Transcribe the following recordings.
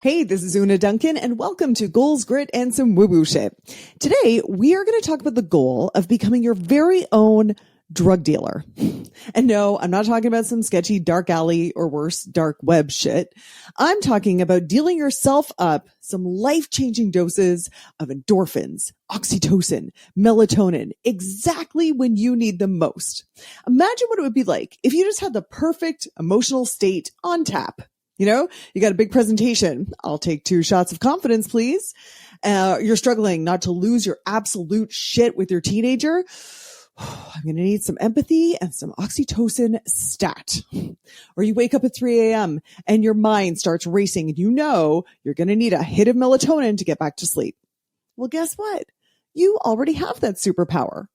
Hey, this is Una Duncan, and welcome to Goals, Grit, and some woo-woo shit. Today, we are going to talk about the goal of becoming your very own drug dealer. And no, I'm not talking about some sketchy dark alley or worse, dark web shit. I'm talking about dealing yourself up some life-changing doses of endorphins, oxytocin, melatonin, exactly when you need them most. Imagine what it would be like if you just had the perfect emotional state on tap. You know, you got a big presentation. I'll take 2 shots of confidence, please. You're struggling not to lose your absolute shit with your teenager. I'm going to need some empathy and some oxytocin stat. Or you wake up at 3 a.m. and your mind starts racing and you know you're going to need a hit of melatonin to get back to sleep. Well, guess what? You already have that superpower.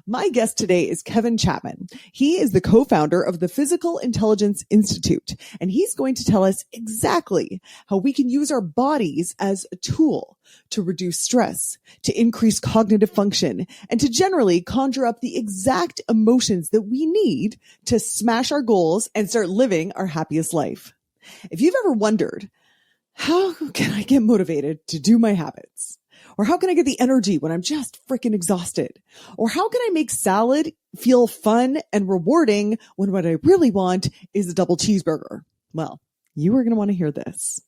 My guest today is Kevin Chapman. He is the co-founder of the Physical Intelligence Institute, and he's going to tell us exactly how we can use our bodies as a tool to reduce stress, to increase cognitive function, and to generally conjure up the exact emotions that we need to smash our goals and start living our happiest life. If you've ever wondered, how can I get motivated to do my habits? Or how can I get the energy when I'm just freaking exhausted? Or how can I make salad feel fun and rewarding when what I really want is a double cheeseburger? Well, you are going to want to hear this.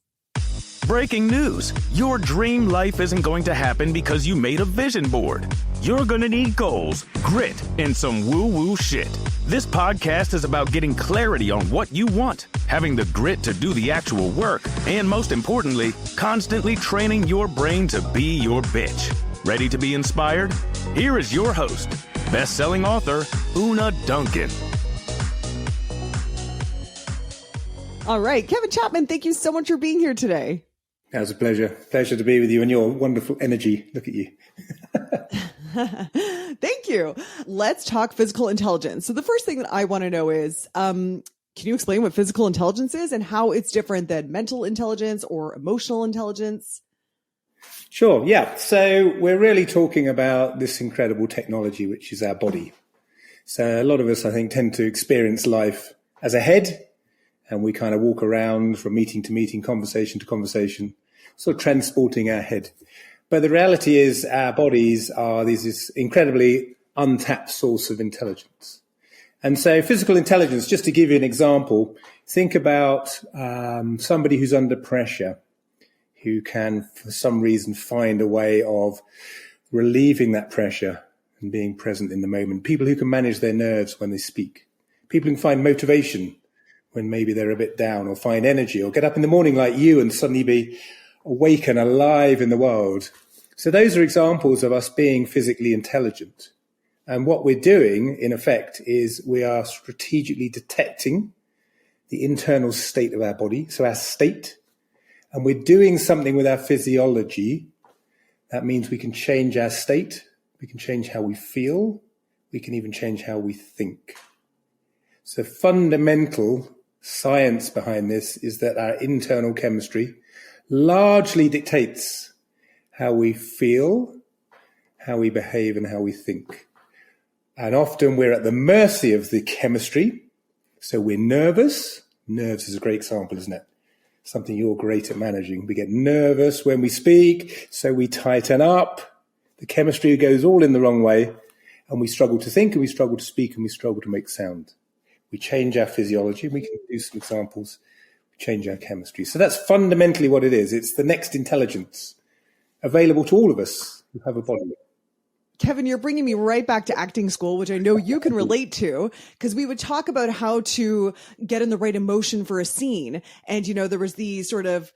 Breaking news. Your dream life isn't going to happen because you made a vision board. You're going to need goals, grit, and some woo-woo shit. This podcast is about getting clarity on what you want, having the grit to do the actual work, and most importantly, constantly training your brain to be your bitch. Ready to be inspired? Here is your host, best-selling author, Una Duncan. All right, Kevin Chapman, thank you so much for being here today. That was a pleasure. Pleasure to be with you and your wonderful energy. Look at you. Thank you. Let's talk physical intelligence. So the first thing that I want to know is, can you explain what physical intelligence is and how it's different than mental intelligence or emotional intelligence? Sure. Yeah. So we're really talking about this incredible technology, which is our body. So a lot of us, I think, tend to experience life as a head, and we kind of walk around from meeting to meeting, conversation to conversation, sort of transporting our head. But the reality is our bodies are this incredibly untapped source of intelligence. And so physical intelligence, just to give you an example, think about somebody who's under pressure, who can, for some reason, find a way of relieving that pressure and being present in the moment. People who can manage their nerves when they speak. People who can find motivation when maybe they're a bit down, or find energy, or get up in the morning like you and suddenly be awake and alive in the world. So those are examples of us being physically intelligent. And what we're doing, in effect, is we are strategically detecting the internal state of our body, so our state, and we're doing something with our physiology. That means we can change our state, we can change how we feel, we can even change how we think. So fundamental science behind this is that our internal chemistry largely dictates how we feel, how we behave, and how we think. And often we're at the mercy of the chemistry. So we're nervous. Nerves is a great example, isn't it? Something you're great at managing. We get nervous when we speak, so we tighten up. The chemistry goes all in the wrong way, and we struggle to think, and we struggle to speak, and we struggle to make sound. We change our physiology. We can do some examples. We change our chemistry. So that's fundamentally what it is. It's the next intelligence available to all of us who have a body. Kevin, you're bringing me right back to acting school, which I know you can relate to, because we would talk about how to get in the right emotion for a scene. And, you know, there was the sort of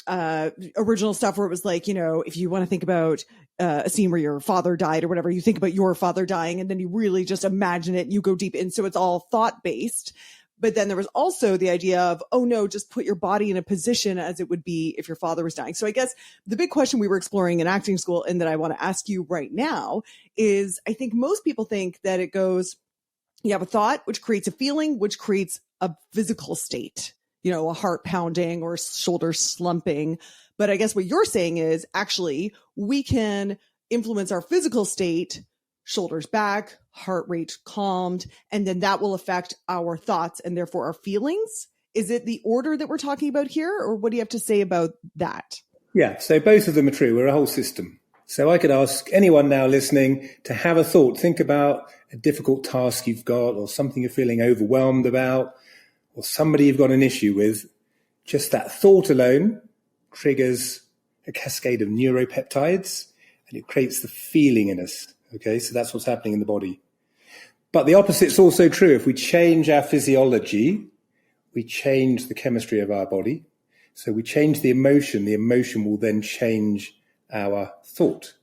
original stuff where it was like, you know, if you want to think about a scene where your father died or whatever, you think about your father dying and then you really just imagine it and you go deep in. So it's all thought based. But then there was also the idea of, oh no, just put your body in a position as it would be if your father was dying. So I guess the big question we were exploring in acting school and that I want to ask you right now is, I think most people think that it goes, you have a thought, which creates a feeling, which creates a physical state, you know, a heart pounding or shoulders slumping. But I guess what you're saying is actually we can influence our physical state, shoulders back, heart rate calmed, and then that will affect our thoughts and therefore our feelings. Is it the order that we're talking about here, or what do you have to say about that? Yeah, so both of them are true. We're a whole system. So I could ask anyone now listening to have a thought. Think about a difficult task you've got, or something you're feeling overwhelmed about, or somebody you've got an issue with. Just that thought alone triggers a cascade of neuropeptides, and it creates the feeling in us. Okay, so that's what's happening in the body. But the opposite's also true. If we change our physiology, we change the chemistry of our body. So we change the emotion will then change our thought.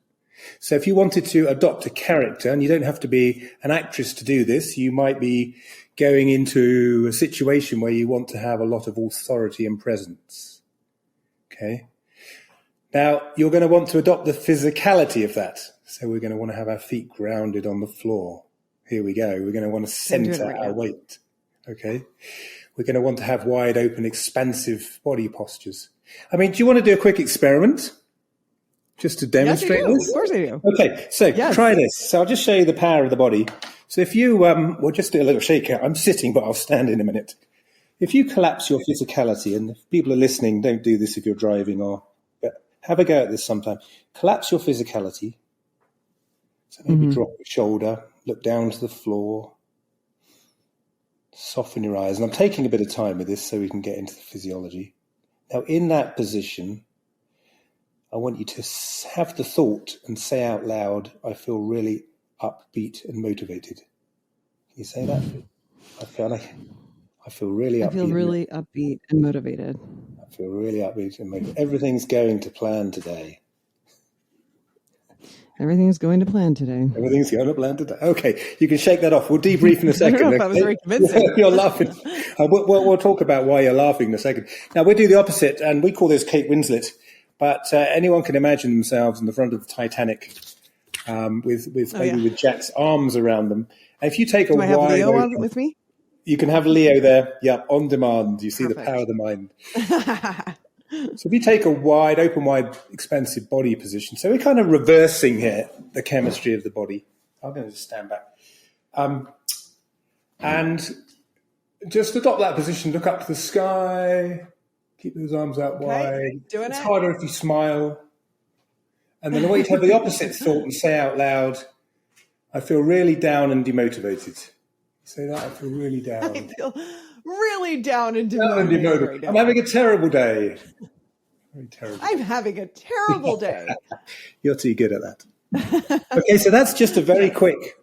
So if you wanted to adopt a character, and you don't have to be an actress to do this, you might be going into a situation where you want to have a lot of authority and presence. Okay. Now, you're going to want to adopt the physicality of that. So we're going to want to have our feet grounded on the floor. Here we go. We're going to want to center our weight. Okay. We're going to want to have wide open, expansive body postures. I mean, do you want to do a quick experiment just to demonstrate this? Of course I do. Okay, so try this. So I'll just show you the power of the body. So if you, we'll just do a little shake out. I'm sitting, but I'll stand in a minute. If you collapse your physicality, and if people are listening, don't do this if you're driving, but have a go at this sometime. Collapse your physicality. So maybe drop your shoulder, look down to the floor. Soften your eyes. And I'm taking a bit of time with this so we can get into the physiology. Now, in that position, I want you to have the thought and say out loud, I feel really upbeat and motivated. Can you say that? I feel really upbeat. I feel really upbeat and motivated. I feel really upbeat and motivated. Everything's going to plan today. Everything's going to plan today. Everything's going to plan today. Okay, you can shake that off. We'll debrief in a second. I don't know if I was very convincing. You're laughing. We'll talk about why you're laughing in a second. Now, we'll do the opposite, and we call this Kate Winslet. But anyone can imagine themselves in the front of the Titanic with Jack's arms around them. And if you take I have Leo on with me? You can have Leo there, on demand. You see Perfect. The power of the mind. So if you take a wide, expansive body position, so we're kind of reversing here the chemistry of the body. I'm going to just stand back. And just adopt that position, look up to the sky, keep those arms out wide. It's harder if you smile. And then I want you to have the opposite thought and say out loud, I feel really down and demotivated. Say that, I feel really down. I feel really down and demotivated. Right now. I'm having a terrible day. Very terrible. I'm having a terrible day. You're too good at that. Okay, so that's just a very quick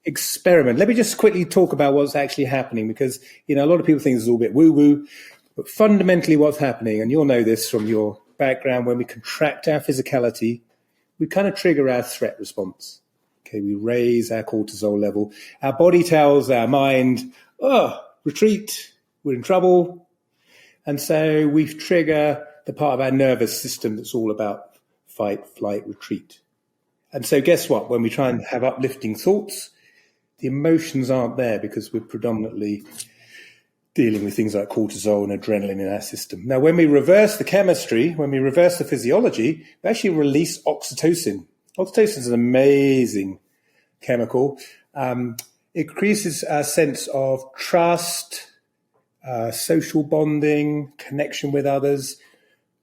experiment. Let me just quickly talk about what's actually happening, because a lot of people think this is all a bit woo-woo, but fundamentally what's happening, and you'll know this from your background, when we contract our physicality, we kind of trigger our threat response. Okay, we raise our cortisol level. Our body tells our mind, retreat, we're in trouble. And so we trigger the part of our nervous system that's all about fight, flight, retreat. And so guess what? When we try and have uplifting thoughts, the emotions aren't there because we're predominantly dealing with things like cortisol and adrenaline in our system. Now, when we reverse the chemistry, when we reverse the physiology, we actually release oxytocin. Oxytocin is an amazing chemical. It increases our sense of trust, social bonding, connection with others,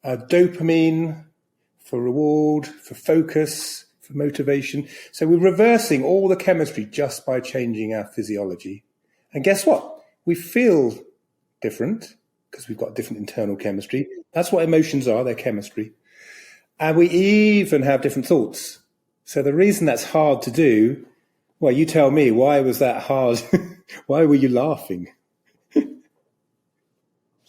dopamine for reward, for focus, for motivation. So we're reversing all the chemistry just by changing our physiology. And guess what? We feel different because we've got different internal chemistry. That's what emotions are, they're chemistry. And we even have different thoughts. So the reason that's hard to do, well, you tell me, why was that hard? Why were you laughing?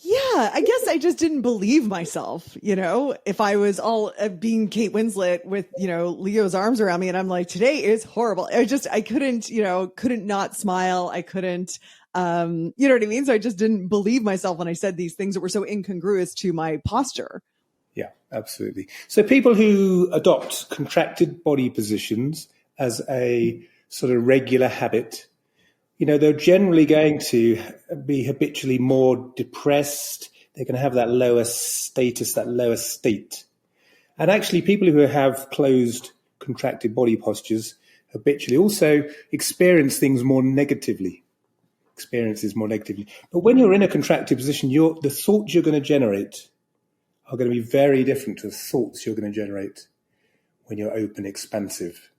Yeah, I guess I just didn't believe myself, if I was all being Kate Winslet with, Leo's arms around me and I'm like, today is horrible. I couldn't not smile. I couldn't, you know what I mean? So I just didn't believe myself when I said these things that were so incongruous to my posture. Yeah, absolutely. So people who adopt contracted body positions as a sort of regular habit, they're generally going to be habitually more depressed. They're going to have that lower status, that lower state. And actually, people who have closed, contracted body postures habitually also experience things more negatively. experiences more negatively. But when you're in a contracted position, the thoughts you're going to generate are going to be very different to the thoughts you're going to generate when you're open, expansive.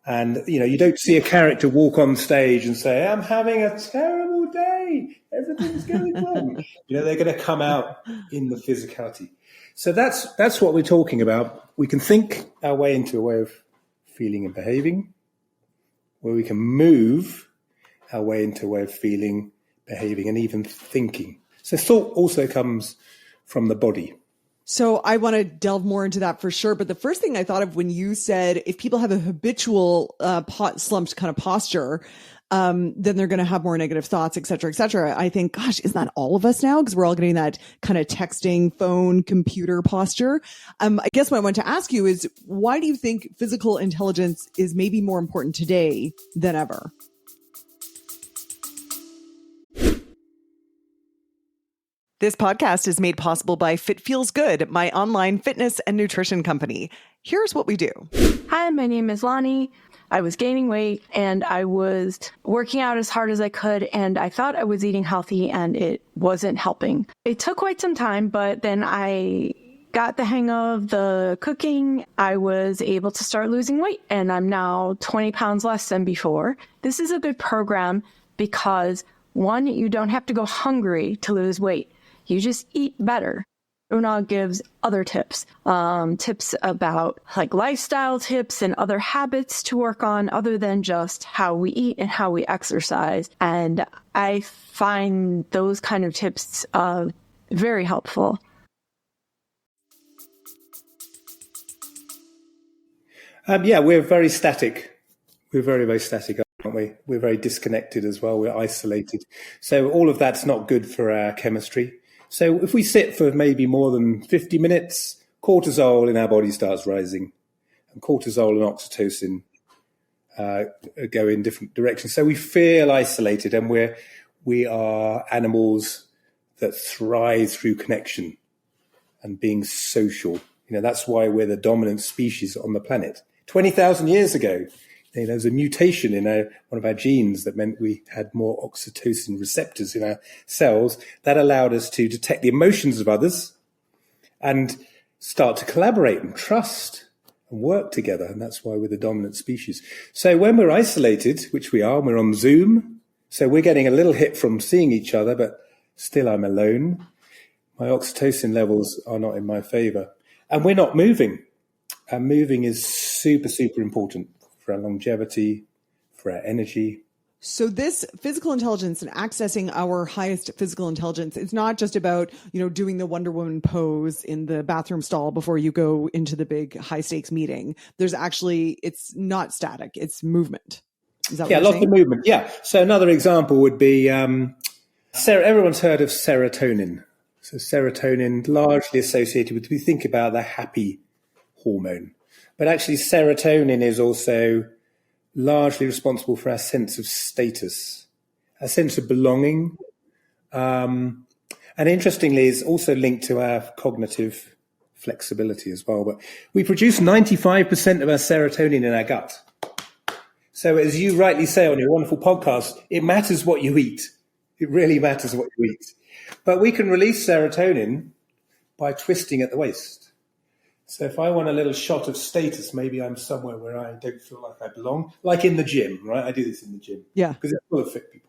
And, you don't see a character walk on stage and say, I'm having a terrible day. Everything's going wrong. They're going to come out in the physicality. So that's what we're talking about. We can think our way into a way of feeling and behaving, where we can move our way into a way of feeling, behaving, and even thinking. So thought also comes from the body. So I want to delve more into that for sure. But the first thing I thought of when you said if people have a habitual slumped kind of posture, then they're going to have more negative thoughts, et cetera, et cetera. I think, gosh, isn't that all of us now? Because we're all getting that kind of texting, phone, computer posture. I guess what I want to ask you is, why do you think physical intelligence is maybe more important today than ever? This podcast is made possible by Fit Feels Good, my online fitness and nutrition company. Here's what we do. Hi, my name is Lonnie. I was gaining weight and I was working out as hard as I could, and I thought I was eating healthy and it wasn't helping. It took quite some time, but then I got the hang of the cooking. I was able to start losing weight, and I'm now 20 pounds less than before. This is a good program because, one, you don't have to go hungry to lose weight. You just eat better. Una gives other tips, tips about like lifestyle tips and other habits to work on other than just how we eat and how we exercise. And I find those kind of tips very helpful. We're very static. We're very, very static, aren't we? We're very disconnected as well. We're isolated. So all of that's not good for our chemistry. So if we sit for maybe more than 50 minutes, cortisol in our body starts rising. And cortisol and oxytocin go in different directions. So we feel isolated, and we are animals that thrive through connection and being social. That's why we're the dominant species on the planet. 20,000 years ago, there was a mutation in one of our genes that meant we had more oxytocin receptors in our cells that allowed us to detect the emotions of others and start to collaborate and trust and work together. And that's why we're the dominant species. So when we're isolated, which we are, and we're on Zoom, so we're getting a little hit from seeing each other, but still I'm alone. My oxytocin levels are not in my favor. And we're not moving. And moving is super, super important for our longevity, for our energy. So this physical intelligence and accessing our highest physical intelligence, it's not just about, doing the Wonder Woman pose in the bathroom stall before you go into the big high stakes meeting. It's not static, it's movement. Is that what you're saying? Lots of movement. Yeah. So another example would be, everyone's heard of serotonin. So serotonin largely associated with, we think about the happy hormone, but actually serotonin is also largely responsible for our sense of status, a sense of belonging. And interestingly, is also linked to our cognitive flexibility as well. But we produce 95% of our serotonin in our gut. So as you rightly say on your wonderful podcast, it matters what you eat. It really matters what you eat. But we can release serotonin by twisting at the waist. So if I want a little shot of status, maybe I'm somewhere where I don't feel like I belong, like in the gym, right? I do this in the gym. Yeah. Because it's full of fit people.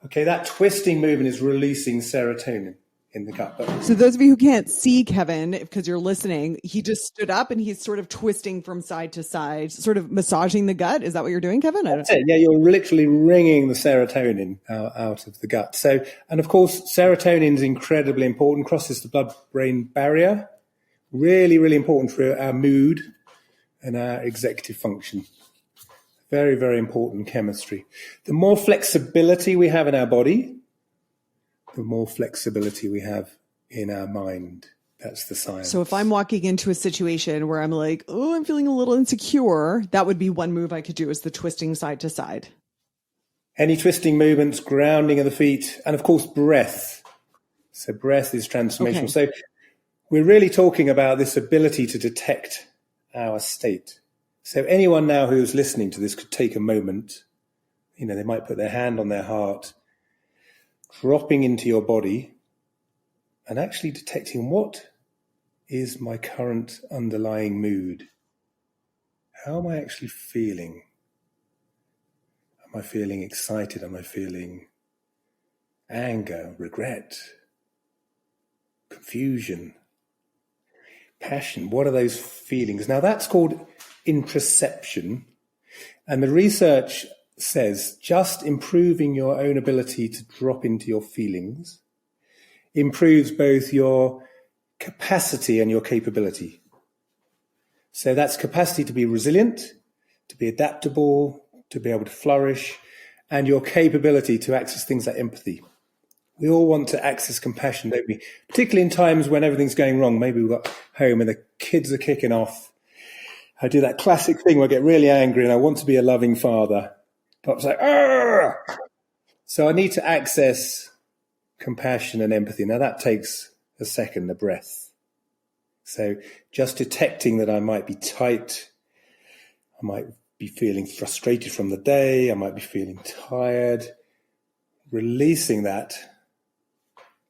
Okay, that twisting movement is releasing serotonin in the gut. So those of you who can't see Kevin, because you're listening, he just stood up and he's sort of twisting from side to side, sort of massaging the gut. Is that what you're doing, Kevin? That's it. Yeah, you're literally wringing the serotonin out of the gut. So, and of course, serotonin is incredibly important, crosses the blood-brain barrier. Really, really important for our mood and our executive function. Very, very important chemistry. The more flexibility we have in our body, the more flexibility we have in our mind. That's the science. So if I'm walking into a situation where I'm like, oh, I'm feeling a little insecure, that would be one move I could do, is the twisting side to side. Any twisting movements, grounding of the feet, and of course, breath. So breath is transformational. Okay. So we're really talking about this ability to detect our state. So anyone now who's listening to this could take a moment, they might put their hand on their heart, dropping into your body and actually detecting what is my current underlying mood. How am I actually feeling? Am I feeling excited? Am I feeling anger, regret, confusion, passion? What are those feelings? Now that's called introception. And the research says just improving your own ability to drop into your feelings improves both your capacity and your capability. So that's capacity to be resilient, to be adaptable, to be able to flourish, and your capability to access things like empathy. We all want to access compassion, don't we? Particularly in times when everything's going wrong. Maybe we've got home and the kids are kicking off. I do that classic thing where I get really angry and I want to be a loving father. But I'm like, argh! So I need to access compassion and empathy. Now that takes a second, a breath. So just detecting that I might be tight, I might be feeling frustrated from the day, I might be feeling tired, releasing that,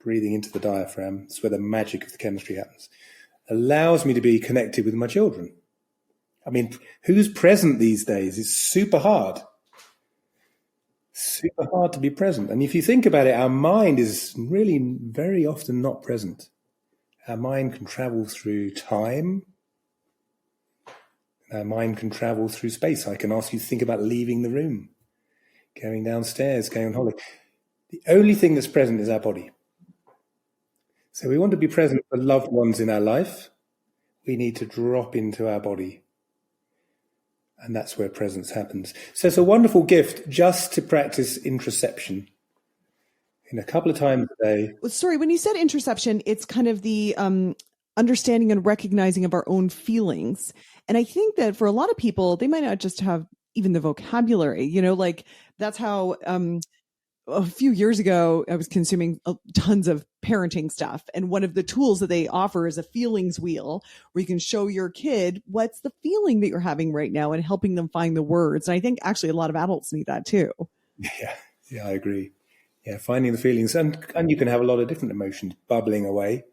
breathing into the diaphragm, that's where the magic of the chemistry happens, allows me to be connected with my children. I mean, who's present these days? It's super hard. Super hard to be present. And if you think about it, our mind is really very often not present. Our mind can travel through time. Our mind can travel through space. I can ask you to think about leaving the room, going downstairs, going on holiday. The only thing that's present is our body. So we want to be present for loved ones in our life. We need to drop into our body. And that's where presence happens. So it's a wonderful gift just to practice introception in a couple of times a day. Sorry, when you said introception, it's kind of the understanding and recognizing of our own feelings. And I think that for a lot of people, they might not just have even the vocabulary, like that's how a few years ago, I was consuming tons of parenting stuff. And one of the tools that they offer is a feelings wheel where you can show your kid what's the feeling that you're having right now and helping them find the words. And I think actually a lot of adults need that too. Yeah, I agree. Yeah, finding the feelings. And you can have a lot of different emotions bubbling away.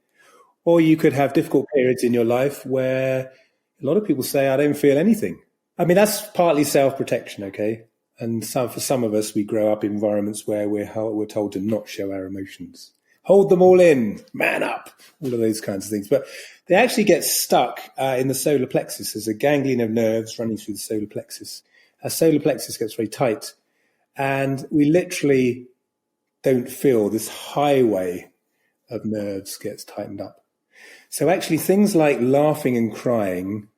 Or you could have difficult periods in your life where a lot of people say, I don't feel anything. I mean, that's partly self-protection, okay? And for some of us, we grow up in environments where we're told to not show our emotions. Hold them all in, man up, all of those kinds of things. But they actually get stuck in the solar plexus. There's a ganglion of nerves running through the solar plexus. Our solar plexus gets very tight. And we literally don't feel this highway of nerves gets tightened up. So actually things like laughing and crying,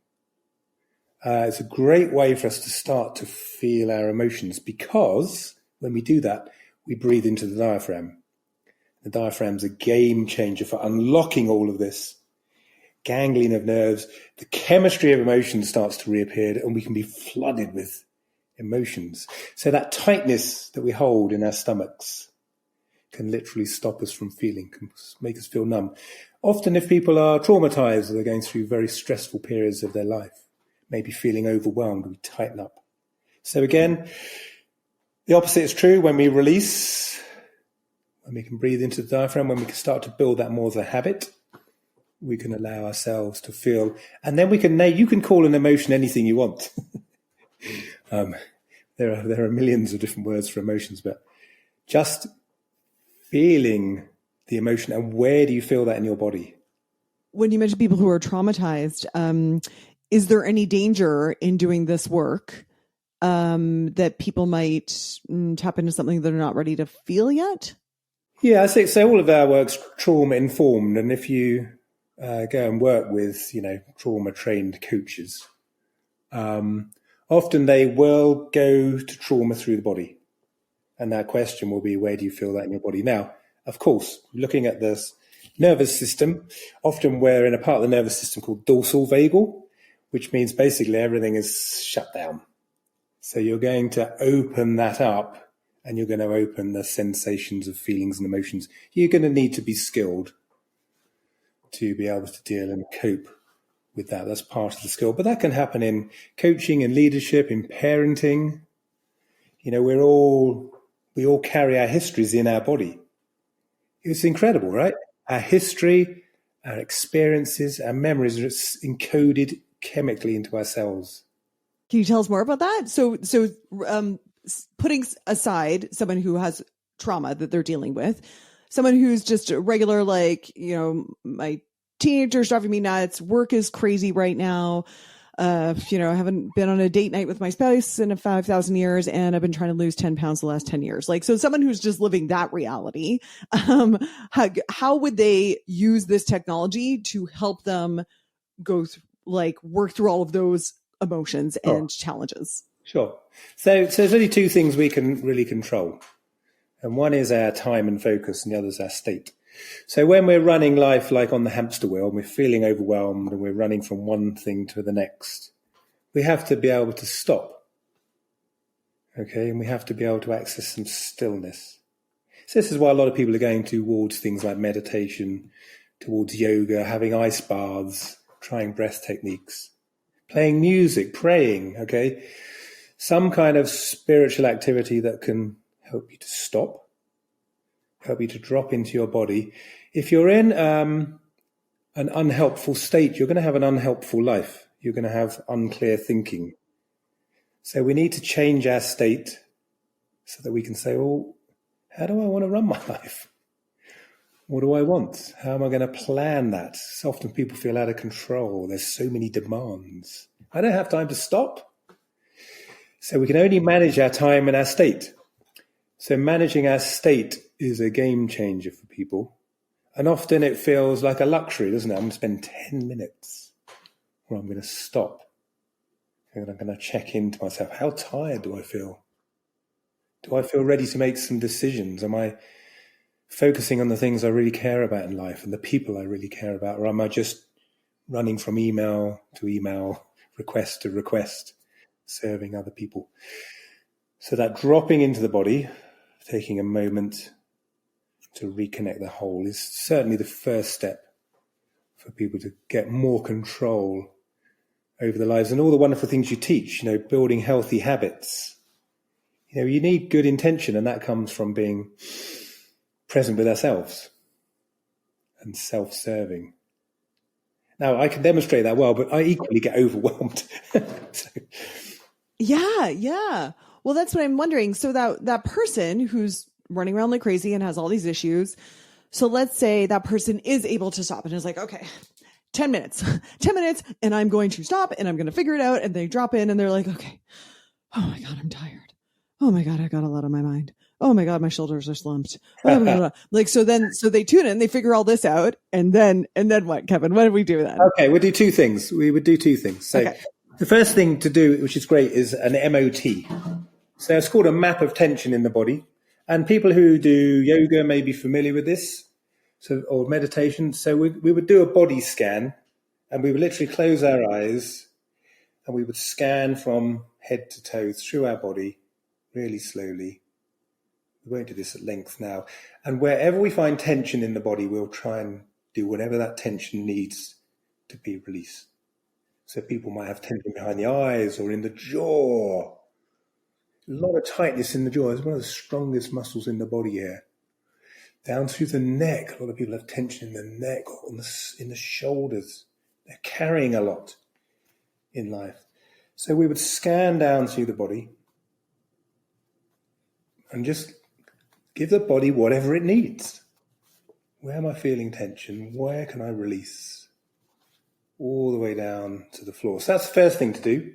it's a great way for us to start to feel our emotions, because when we do that, we breathe into the diaphragm. The diaphragm's a game changer for unlocking all of this ganglion of nerves. The chemistry of emotion starts to reappear and we can be flooded with emotions. So that tightness that we hold in our stomachs can literally stop us from feeling, can make us feel numb. Often if people are traumatized or they're going through very stressful periods of their life, maybe feeling overwhelmed, we tighten up. So again, the opposite is true. When we release, when we can breathe into the diaphragm, when we can start to build that more as a habit, we can allow ourselves to feel. And then you can call an emotion anything you want. There are millions of different words for emotions, but just feeling the emotion. And where do you feel that in your body? When you mention people who are traumatized, is there any danger in doing this work that people might tap into something they're not ready to feel yet? Yeah, I think so. All of our work's trauma informed, and if you go and work with, trauma trained coaches, often they will go to trauma through the body, and that question will be, where do you feel that in your body? Now, of course, looking at this nervous system, often we're in a part of the nervous system called dorsal vagal, which means basically everything is shut down. So you're going to open that up and you're going to open the sensations of feelings and emotions. You're going to need to be skilled to be able to deal and cope with that. That's part of the skill. But that can happen in coaching and leadership, in parenting, we all carry our histories in our body. It's incredible, right? Our history, our experiences, our memories are encoded chemically into our cells. Can you tell us more about that? So putting aside someone who has trauma that they're dealing with, someone who's just a regular, like, my teenager's driving me nuts, work is crazy right now. I haven't been on a date night with my spouse in 5,000 years, and I've been trying to lose 10 pounds the last 10 years. Like, so someone who's just living that reality, how would they use this technology to help them go work through all of those emotions and challenges? Sure. So there's only two things we can really control. And one is our time and focus, and the other is our state. So when we're running life like on the hamster wheel, and we're feeling overwhelmed and we're running from one thing to the next, we have to be able to stop. Okay, and we have to be able to access some stillness. So this is why a lot of people are going towards things like meditation, towards yoga, having ice baths, trying breath techniques, playing music, praying, okay? Some kind of spiritual activity that can help you to stop, help you to drop into your body. If you're in an unhelpful state, you're going to have an unhelpful life. You're going to have unclear thinking. So we need to change our state so that we can say, well, how do I want to run my life? What do I want? How am I going to plan that? So often people feel out of control. There's so many demands. I don't have time to stop. So we can only manage our time and our state. So managing our state is a game changer for people. And often it feels like a luxury, doesn't it? I'm going to spend 10 minutes where I'm going to stop. And I'm going to check into myself. How tired do I feel? Do I feel ready to make some decisions? Am I focusing on the things I really care about in life and the people I really care about? Or am I just running from email to email, request to request, serving other people? So that dropping into the body, taking a moment to reconnect the whole, is certainly the first step for people to get more control over their lives and all the wonderful things you teach, building healthy habits. You need good intention, and that comes from being present with ourselves and self-serving. Now, I can demonstrate that well, but I equally get overwhelmed. Yeah. Well, that's what I'm wondering. So that person who's running around like crazy and has all these issues. So let's say that person is able to stop and is like, okay, 10 minutes, and I'm going to stop and I'm going to figure it out. And they drop in and they're like, okay, oh my God, I'm tired. Oh my God, I got a lot on my mind. Oh my God, my shoulders are slumped. So they tune in, they figure all this out. And then what, Kevin? What do we do then? Okay, we'll do two things. We would do two things. So The first thing to do, which is great, is an MOT. So it's called a map of tension in the body. And people who do yoga may be familiar with this, or meditation. So we would do a body scan, and we would literally close our eyes, and we would scan from head to toe through our body really slowly. We won't do this at length now. And wherever we find tension in the body, we'll try and do whatever that tension needs to be released. So people might have tension behind the eyes or in the jaw. A lot of tightness in the jaw. It's one of the strongest muscles in the body here. Down through the neck. A lot of people have tension in the neck or in the shoulders. They're carrying a lot in life. So we would scan down through the body and just give the body whatever it needs. Where am I feeling tension? Where can I release? All the way down to the floor. So that's the first thing to do.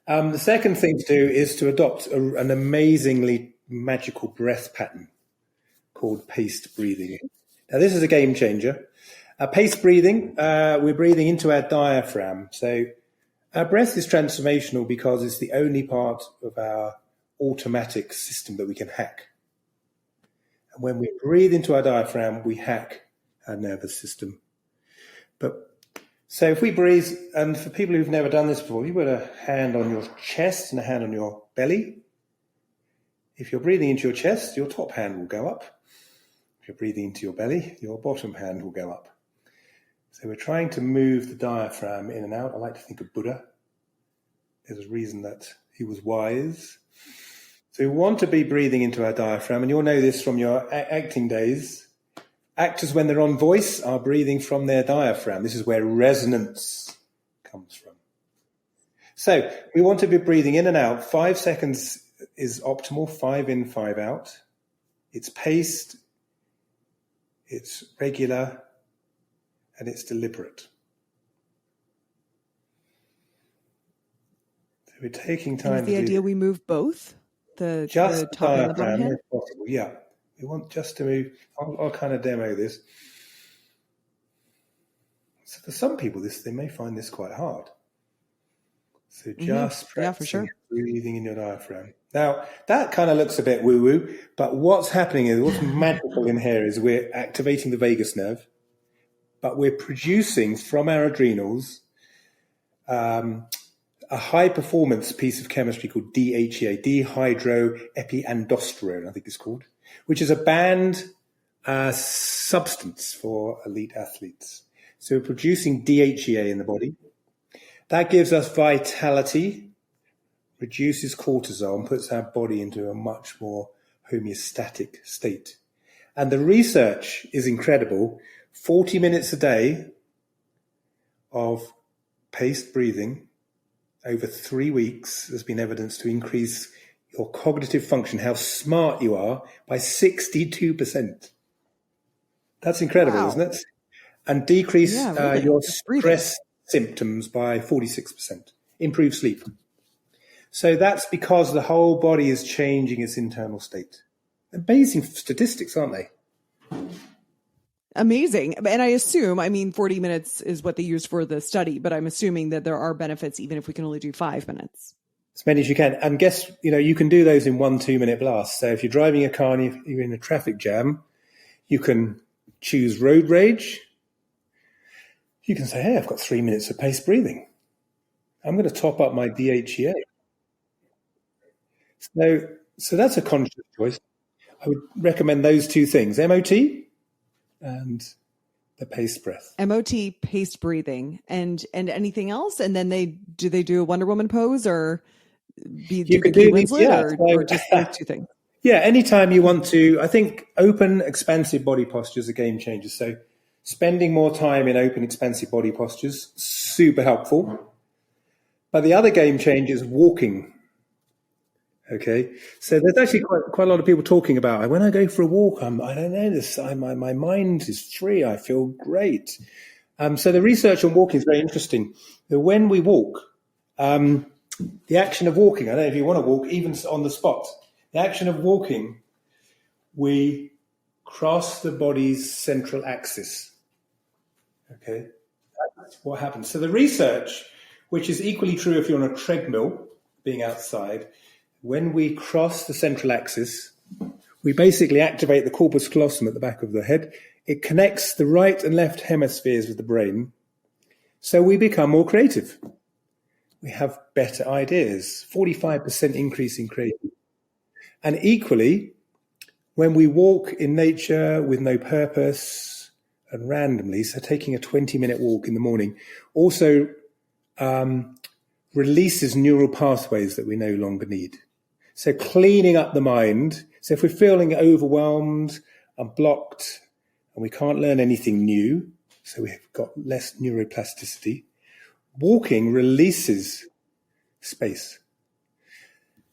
The second thing to do is to adopt an amazingly magical breath pattern called paced breathing. Now, this is a game changer. Paced breathing, we're breathing into our diaphragm. So our breath is transformational because it's the only part of our automatic system that we can hack. And when we breathe into our diaphragm, we hack our nervous system. So if we breathe, and for people who've never done this before, you put a hand on your chest and a hand on your belly. If you're breathing into your chest, your top hand will go up. If you're breathing into your belly, your bottom hand will go up. So we're trying to move the diaphragm in and out. I like to think of Buddha. There's a reason that he was wise. So we want to be breathing into our diaphragm, and you'll know this from your acting days. Actors, when they're on voice, are breathing from their diaphragm. This is where resonance comes from. So we want to be breathing in and out. 5 seconds is optimal, 5 in, 5 out. It's paced, it's regular, and it's deliberate. So we're taking time. And is the idea we move both? The top and the bottom hand? If possible, yeah. We want just to move. I'll kind of demo this. So for some people, they may find this quite hard. So just practicing breathing in your diaphragm. Now, that kind of looks a bit woo-woo, but what's happening is, what's magical in here is we're activating the vagus nerve, but we're producing from our adrenals a high-performance piece of chemistry called DHEA, dehydroepiandrosterone, I think it's called, which is a banned substance for elite athletes. So we're producing DHEA in the body. That gives us vitality, reduces cortisol, and puts our body into a much more homeostatic state. And the research is incredible. 40 minutes a day of paced breathing over 3 weeks has been evidence to increase your cognitive function, how smart you are, by 62%. That's incredible, isn't it? And decrease your stress symptoms by 46%. Improve sleep. So that's because the whole body is changing its internal state. Amazing statistics, aren't they? Amazing. And I assume, 40 minutes is what they used for the study, but I'm assuming that there are benefits even if we can only do 5 minutes. As many as you can. And guess, you can do those in 1-2 minute blasts. So if you're driving a car and you're in a traffic jam, you can choose road rage. You can say, hey, I've got 3 minutes of paced breathing. I'm going to top up my DHEA. So that's a conscious choice. I would recommend those two things, MOT and the paced breath. MOT, paced breathing, and anything else? And then they do a Wonder Woman pose or do Winslet or just those two things? Yeah, anytime you want to. I think open, expansive body posture is a game changer. So spending more time in open, expansive body postures, super helpful. But the other game changer is walking. Okay, so there's actually quite a lot of people talking about, when I go for a walk, I don't know this, my mind is free, I feel great. So the research on walking is very interesting. When we walk, the action of walking, I don't know if you want to walk, even on the spot, the action of walking, we cross the body's central axis. Okay, that's what happens. So the research, which is equally true if you're on a treadmill, being outside, when we cross the central axis, we basically activate the corpus callosum at the back of the head. It connects the right and left hemispheres with the brain. So we become more creative. We have better ideas, 45% increase in creativity. And equally, when we walk in nature with no purpose and randomly, so taking a 20-minute walk in the morning, also releases neural pathways that we no longer need. So cleaning up the mind. So if we're feeling overwhelmed and blocked and we can't learn anything new, so we've got less neuroplasticity, walking releases space.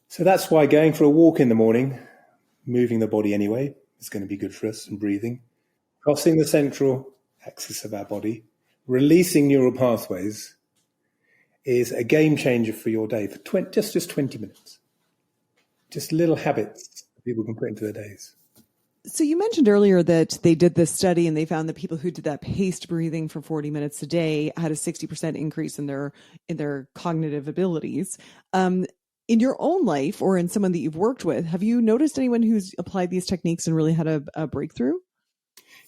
So that's why going for a walk in the morning, moving the body anyway, is going to be good for us, and breathing, crossing the central axis of our body, releasing neural pathways is a game changer for your day for just 20 minutes. Just little habits that people can put into their days. So you mentioned earlier that they did this study and they found that people who did that paced breathing for 40 minutes a day had a 60% increase in their cognitive abilities. In your own life or in someone that you've worked with, have you noticed anyone who's applied these techniques and really had a breakthrough?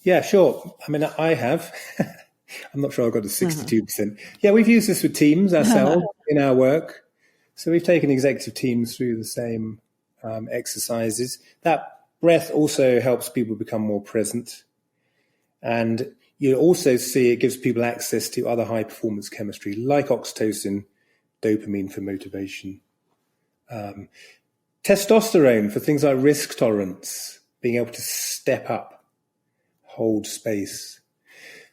Yeah, sure. I have. I'm not sure I've got a 62%. Yeah, we've used this with teams ourselves in our work. So we've taken executive teams through the same exercises. That breath also helps people become more present. And you also see it gives people access to other high performance chemistry like oxytocin, dopamine for motivation. Testosterone for things like risk tolerance, being able to step up, hold space.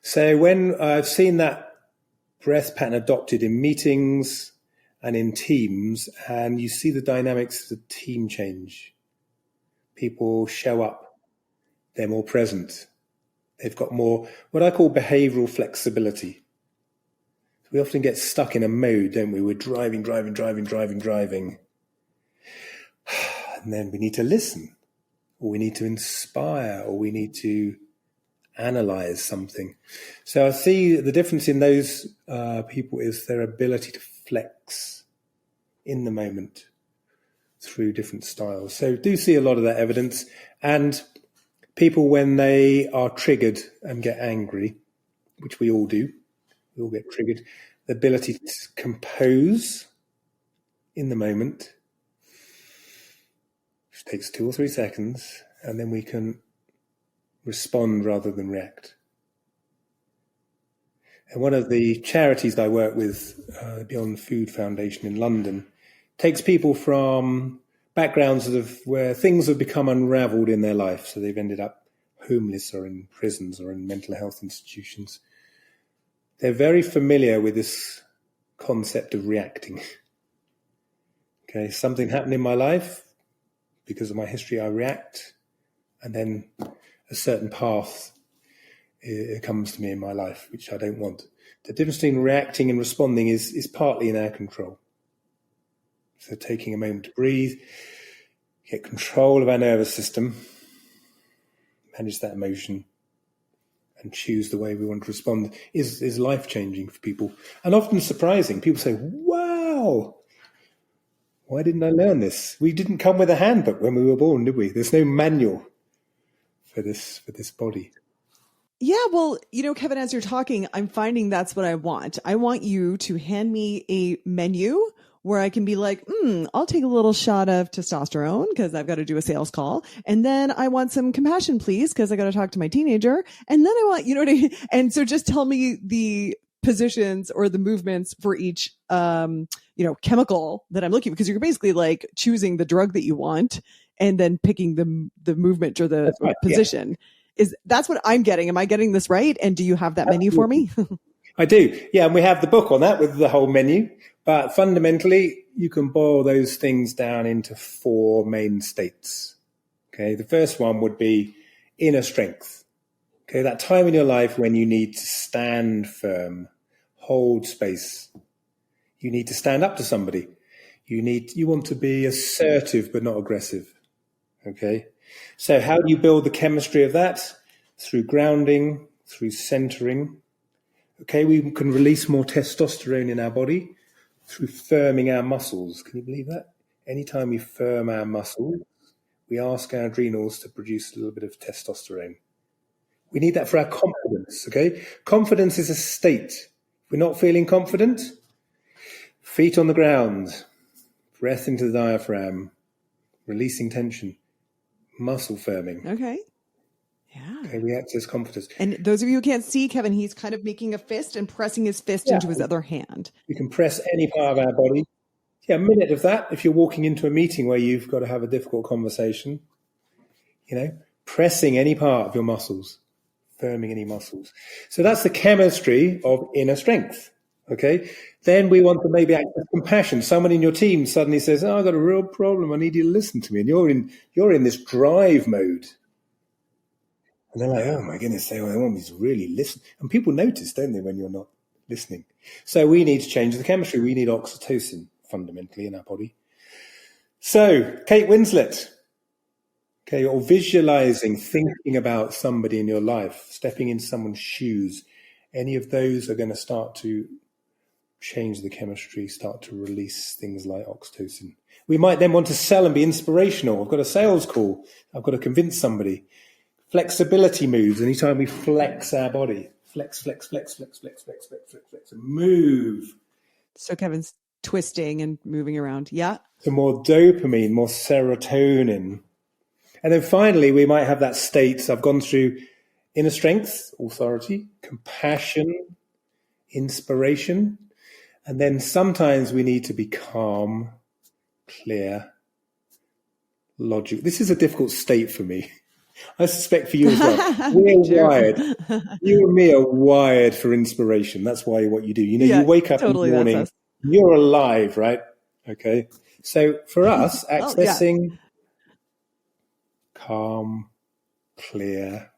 So when I've seen that breath pattern adopted in meetings and in teams, and you see the dynamics of the team change. People show up, they're more present, they've got more what I call behavioral flexibility. We often get stuck in a mode, don't we? We're driving. And then we need to listen, or we need to inspire, or we need to analyze something. So I see the difference in those people is their ability to flex in the moment through different styles. So do see a lot of that evidence. And people, when they are triggered and get angry, which we all do, we all get triggered, the ability to compose in the moment, which takes 2 or 3 seconds, and then we can respond rather than react. And one of the charities I work with, Beyond Food Foundation in London, takes people from backgrounds where things have become unraveled in their life. So they've ended up homeless or in prisons or in mental health institutions. They're very familiar with this concept of reacting. Okay, something happened in my life. Because of my history, I react. And then a certain path it comes to me in my life, which I don't want. The difference between reacting and responding is partly in our control. So taking a moment to breathe, get control of our nervous system, manage that emotion, and choose the way we want to respond is life-changing for people. And often surprising. People say, wow, why didn't I learn this? We didn't come with a handbook when we were born, did we? There's no manual for this body. Yeah, well, Kevin, as you're talking, I'm finding that's what I want. I want you to hand me a menu where I can be like, I'll take a little shot of testosterone because I've got to do a sales call. And then I want some compassion, please, because I got to talk to my teenager. And then I want, what I mean? And so just tell me the positions or the movements for each, chemical that I'm looking for, because you're basically like choosing the drug that you want and then picking the movement or the position. Yeah. That's what I'm getting. Am I getting this right? And do you have that menu for me? I do. Yeah. And we have the book on that with the whole menu. But fundamentally, you can boil those things down into 4 main states. Okay. The first one would be inner strength. Okay. That time in your life when you need to stand firm, hold space. You need to stand up to somebody. You want to be assertive, but not aggressive. Okay. So how do you build the chemistry of that? Through grounding, through centering. Okay. We can release more testosterone in our body through firming our muscles. Can you believe that? Anytime we firm our muscles, we ask our adrenals to produce a little bit of testosterone. We need that for our confidence, okay? Confidence is a state. If we're not feeling confident, feet on the ground, breath into the diaphragm, releasing tension, muscle firming. Okay. Yeah. Okay, we access confidence. And those of you who can't see Kevin, he's kind of making a fist and pressing his fist into his other hand. We can press any part of our body. Yeah, a minute of that. If you're walking into a meeting where you've got to have a difficult conversation, pressing any part of your muscles, firming any muscles. So that's the chemistry of inner strength. Okay. Then we want to maybe access compassion. Someone in your team suddenly says, I've got a real problem. I need you to listen to me. And you're in this drive mode. And they're like, oh my goodness, they want me to really listen. And people notice, don't they, when you're not listening? So we need to change the chemistry. We need oxytocin fundamentally in our body. So Kate Winslet, okay, or visualizing, thinking about somebody in your life, stepping in someone's shoes, any of those are going to start to change the chemistry, start to release things like oxytocin. We might then want to sell and be inspirational. I've got a sales call. I've got to convince somebody. Flexibility moves. Anytime we flex our body, flex, and move. So Kevin's twisting and moving around. Yeah. So more dopamine, more serotonin. And then finally, we might have that state. I've gone through inner strength, authority, compassion, inspiration. And then sometimes we need to be calm, clear, logical. This is a difficult state for me. I suspect for you as well. We're wired. You and me are wired for inspiration. That's why what you do. You know, you wake up totally, in the morning, you're alive, right? Okay. So for us, accessing calm, clear,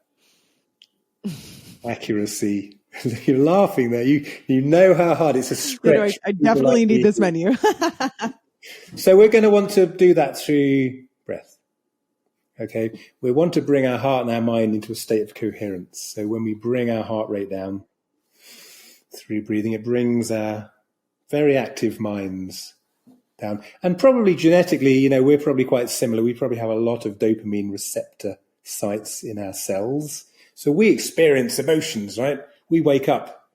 accuracy. You're laughing there. You know how hard it's a stretch. I definitely need this menu. So we're going to want to do that through breath. Okay. We want to bring our heart and our mind into a state of coherence. So when we bring our heart rate down through breathing, it brings our very active minds down. And probably genetically, you know, we're probably quite similar. We probably have a lot of dopamine receptor sites in our cells. So we experience emotions, right? We wake up.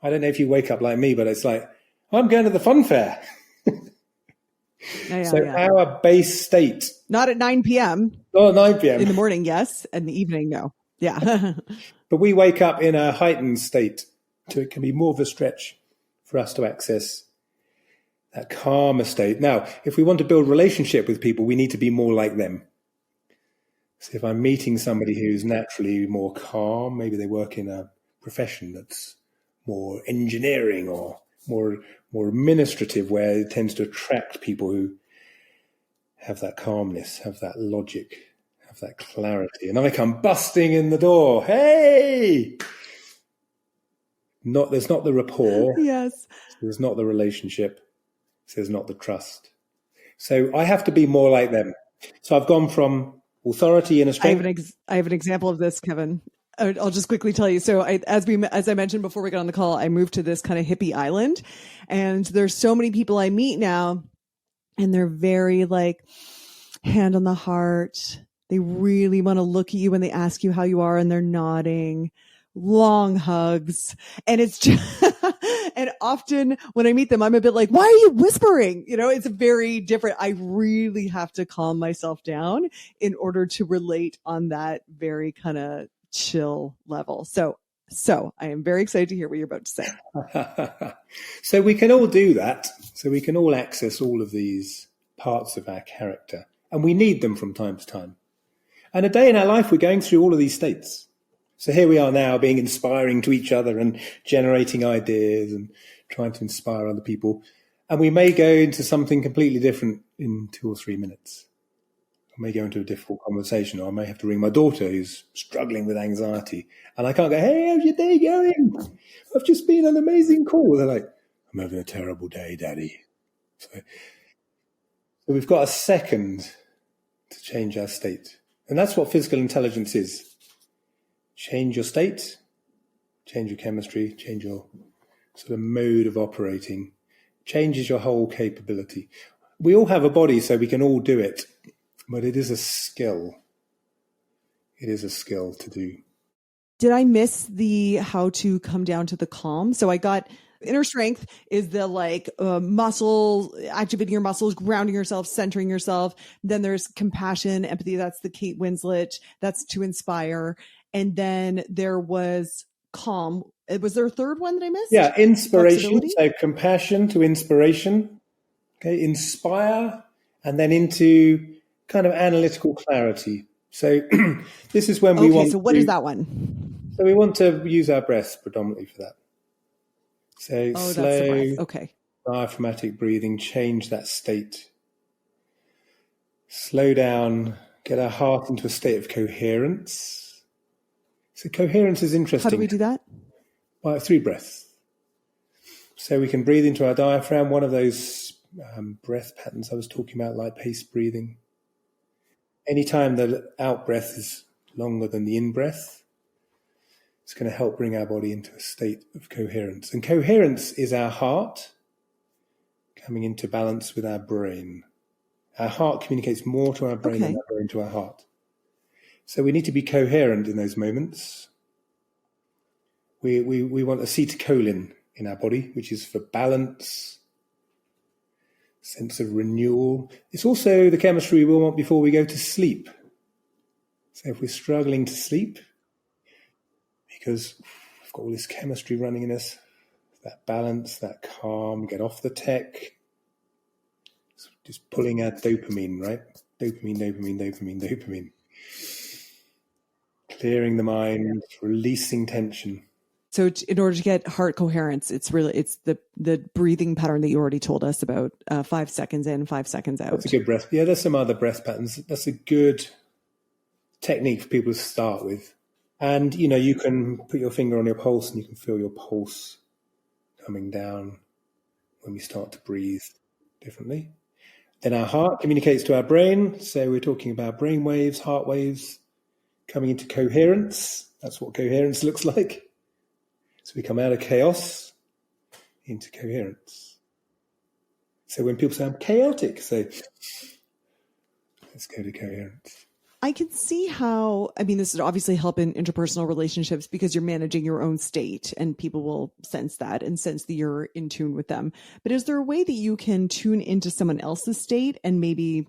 I don't know if you wake up like me, but it's like, I'm going to the fun fair. Our base state. Not at 9 p.m. Oh, 9 p.m. In the morning, yes. In the evening, no. Yeah. But we wake up in a heightened state. So it can be more of a stretch for us to access that calmer state. Now, if we want to build relationship with people, we need to be more like them. So if I'm meeting somebody who's naturally more calm, maybe they work in a profession that's more engineering or more administrative, where it tends to attract people who have that calmness, have that logic, have that clarity. And I come busting in the door. Hey! There's not the rapport. Yes. There's not the relationship. There's not the trust. So I have to be more like them. So I've gone from authority and a strength. I have an example of this, Kevin. I'll just quickly tell you. So as I mentioned before we got on the call, I moved to this kind of hippie island, and there's so many people I meet now, and they're very like hand on the heart. They really want to look at you when they ask you how you are, and they're nodding. Long hugs. And it's just, and often when I meet them, I'm a bit like, why are you whispering? You know, it's very different. I really have to calm myself down in order to relate on that very kind of chill level. So I am very excited to hear what you're about to say. So we can all do that. So we can all access all of these parts of our character, and we need them from time to time. And a day in our life, we're going through all of these states. So here we are now being inspiring to each other and generating ideas and trying to inspire other people. And we may go into something completely different in 2 or 3 minutes. I may go into a difficult conversation, or I may have to ring my daughter who's struggling with anxiety. And I can't go, hey, how's your day going? I've just been on an amazing call. They're like, I'm having a terrible day, Daddy. So we've got a second to change our state. And that's what physical intelligence is. Change your state, change your chemistry, change your sort of mode of operating, changes your whole capability. We all have a body, so we can all do it, but it is a skill. It is a skill to do. Did I miss the how to come down to the calm? So I got inner strength is the like muscle, activating your muscles, grounding yourself, centering yourself. Then there's compassion, empathy. That's the Kate Winslet. That's to inspire. And then there was calm. Was there a third one that I missed? Yeah, inspiration. So compassion to inspiration. Okay, inspire, and then into kind of analytical clarity. So this is when we want. So what is that one? So we want to use our breath predominantly for that. So slow, diaphragmatic breathing, change that state. Slow down, get our heart into a state of coherence. So coherence is interesting. How do we do that? Well, through breath. So we can breathe into our diaphragm, one of those breath patterns I was talking about, like paced breathing. Anytime the out breath is longer than the in breath, it's going to help bring our body into a state of coherence. And coherence is our heart coming into balance with our brain. Our heart communicates more to our brain than our brain to our heart. So we need to be coherent in those moments. We want acetylcholine in our body, which is for balance, sense of renewal. It's also the chemistry we want before we go to sleep. So if we're struggling to sleep, because we've got all this chemistry running in us, that balance, that calm, get off the tech, just pulling out dopamine, right? Dopamine, dopamine, dopamine, dopamine. Clearing the mind, releasing tension. So in order to get heart coherence, it's the breathing pattern that you already told us about, 5 seconds in, 5 seconds out. That's a good breath. Yeah, there's some other breath patterns. That's a good technique for people to start with. And, you can put your finger on your pulse and you can feel your pulse coming down when we start to breathe differently. Then our heart communicates to our brain. So we're talking about brain waves, heart waves coming into coherence. That's what coherence looks like. So we come out of chaos into coherence. So when people say I'm chaotic, say, let's go to coherence. I can see how, this is obviously help in interpersonal relationships because you're managing your own state and people will sense that and sense that you're in tune with them. But is there a way that you can tune into someone else's state and maybe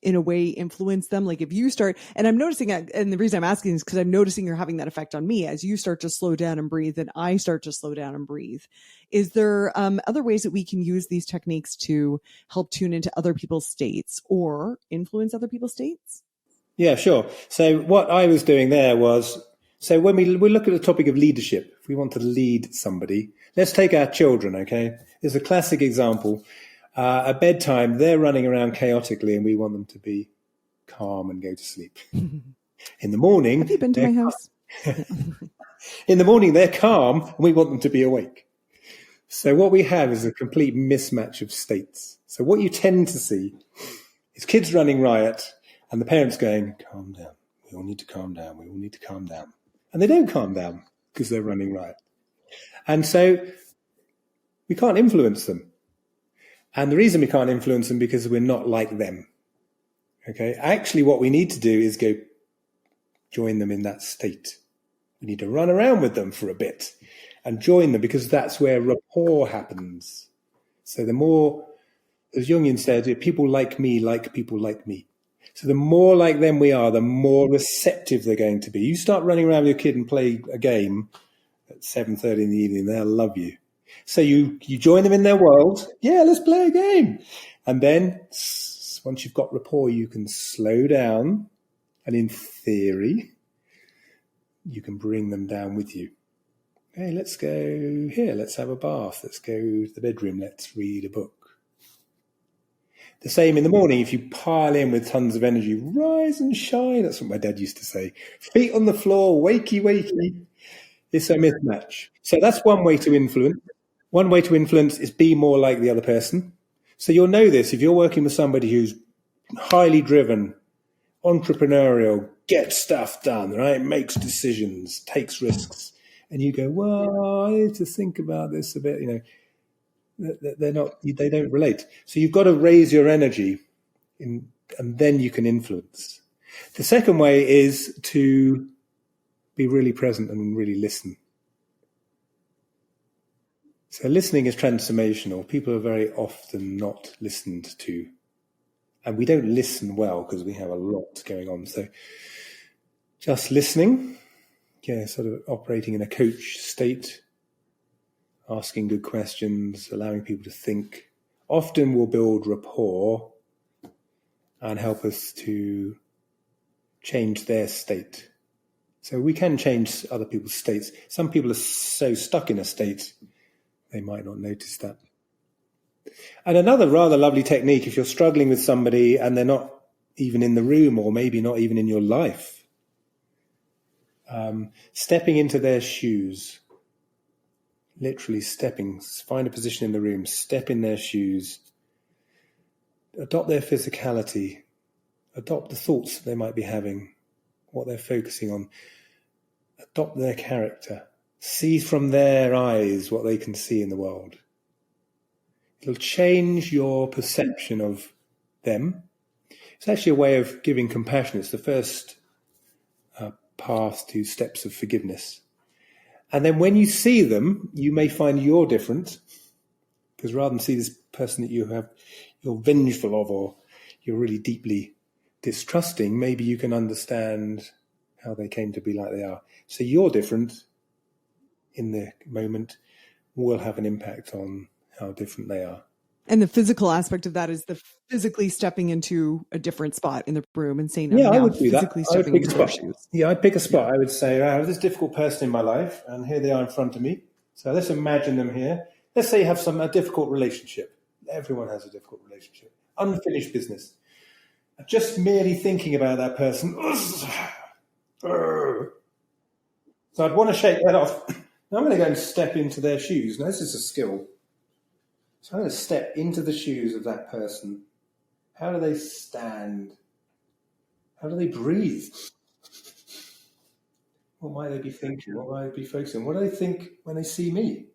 in a way influence them? Like if you start, and I'm noticing, and the reason I'm asking is because I'm noticing you're having that effect on me as you start to slow down and breathe and I start to slow down and breathe. Is there other ways that we can use these techniques to help tune into other people's states or influence other people's states? Yeah, sure. So what I was doing there was, so when we look at the topic of leadership, if we want to lead somebody, let's take our children, okay? There's a classic example. At bedtime, they're running around chaotically and we want them to be calm and go to sleep. In the morning... Have you been to my house? In the morning, they're calm and we want them to be awake. So what we have is a complete mismatch of states. So what you tend to see is kids running riot and the parents going, calm down. We all need to calm down. We all need to calm down. And they don't calm down because they're running riot. And so we can't influence them. And the reason we can't influence them because we're not like them. Okay. Actually, what we need to do is go join them in that state. We need to run around with them for a bit and join them because that's where rapport happens. So the more, as Jungian said, people like me like people like me. So the more like them we are, the more receptive they're going to be. You start running around with your kid and play a game at 7:30 in the evening, they'll love you. So you join them in their world. Yeah, let's play a game. And then once you've got rapport, you can slow down. And in theory, you can bring them down with you. Hey, let's go here. Let's have a bath. Let's go to the bedroom. Let's read a book. The same in the morning. If you pile in with tons of energy, rise and shine. That's what my dad used to say. Feet on the floor, wakey, wakey. It's a mismatch. So that's one way to influence. One way to influence is be more like the other person. So you'll know this if you're working with somebody who's highly driven, entrepreneurial, gets stuff done, right? Makes decisions, takes risks. And you go, well, I need to think about this a bit, they don't relate. So you've got to raise your energy and then you can influence. The second way is to be really present and really listen. So listening is transformational. People are very often not listened to. And we don't listen well because we have a lot going on. So just listening, sort of operating in a coach state, asking good questions, allowing people to think, often will build rapport and help us to change their state. So we can change other people's states. Some people are so stuck in a state, they might not notice that. And another rather lovely technique, if you're struggling with somebody and they're not even in the room or maybe not even in your life, stepping into their shoes, literally stepping, find a position in the room, step in their shoes, adopt their physicality, adopt the thoughts that they might be having, what they're focusing on, adopt their character, see from their eyes what they can see in the world. It'll change your perception of them. It's actually a way of giving compassion. It's the first path to steps of forgiveness. And then when you see them, you may find you're different, because rather than see this person that you're vengeful of or you're really deeply distrusting, maybe you can understand how they came to be like they are. So you're different in the moment will have an impact on how different they are. And the physical aspect of that is the physically stepping into a different spot in the room and saying, I'm Yeah, I now would do that. physically I would stepping pick a into their spot. shoes. Yeah, I'd pick a spot. I would say, I have this difficult person in my life, and here they are in front of me. So let's imagine them here. Let's say you have a difficult relationship. Everyone has a difficult relationship. Unfinished business. Just merely thinking about that person. So I'd want to shake that off. Now I'm going to go and step into their shoes. Now this is a skill. So I'm going to step into the shoes of that person. How do they stand? How do they breathe? What might they be thinking? What might they be focusing on? What do they think when they see me?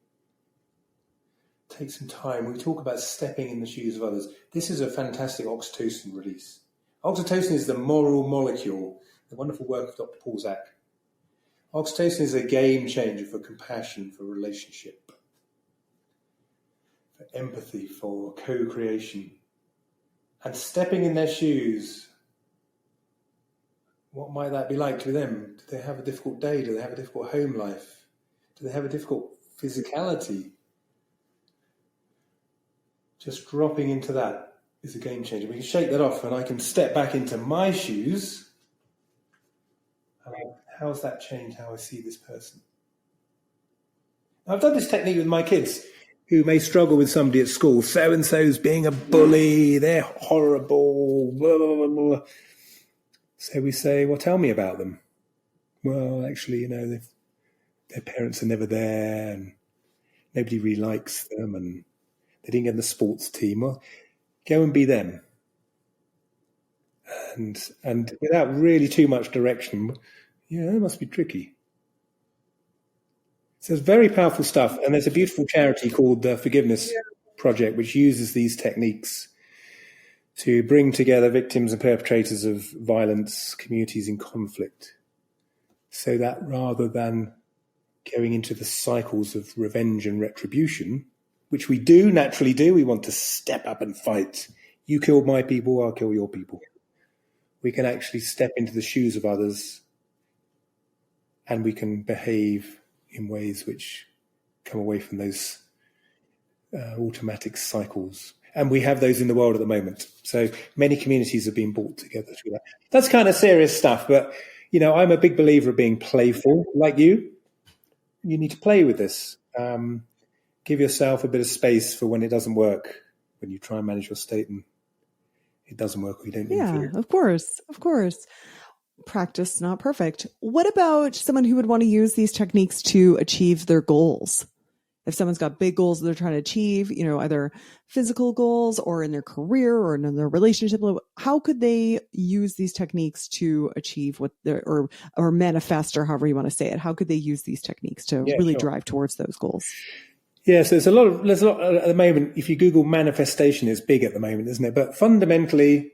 Take some time. We talk about stepping in the shoes of others. This is a fantastic oxytocin release. Oxytocin is the moral molecule, the wonderful work of Dr. Paul Zak. Oxytocin is a game changer for compassion, for relationship, for empathy, for co-creation. And stepping in their shoes, what might that be like to them? Do they have a difficult day? Do they have a difficult home life? Do they have a difficult physicality? Just dropping into that is a game changer. We can shake that off and I can step back into my shoes. And how has that changed how I see this person? I've done this technique with my kids who may struggle with somebody at school. So-and-so's being a bully. They're horrible. Blah, blah, blah, blah. So we say, well, tell me about them. Well, actually, their parents are never there and nobody really likes them and they didn't get in the sports team. Well, go and be them. And without really too much direction, that must be tricky. So it's very powerful stuff. And there's a beautiful charity called the Forgiveness Project, which uses these techniques to bring together victims and perpetrators of violence, communities in conflict, so that rather than going into the cycles of revenge and retribution, which we do naturally do, we want to step up and fight. You killed my people, I'll kill your people. We can actually step into the shoes of others and we can behave in ways which come away from those automatic cycles. And we have those in the world at the moment. So many communities have been brought together through that. That's kind of serious stuff, but, I'm a big believer of being playful, like you. You need to play with this. Give yourself a bit of space for when it doesn't work, when you try and manage your state and it doesn't work or you don't. Yeah, of course. Practice, not perfect. What about someone who would want to use these techniques to achieve their goals? If someone's got big goals that they're trying to achieve, either physical goals or in their career or in their relationship, how could they use these techniques to achieve what or manifest, or however you want to say it? How could they use these techniques to really drive towards those goals? Yeah, so there's a lot at the moment. If you Google manifestation, it's big at the moment, isn't it? But fundamentally,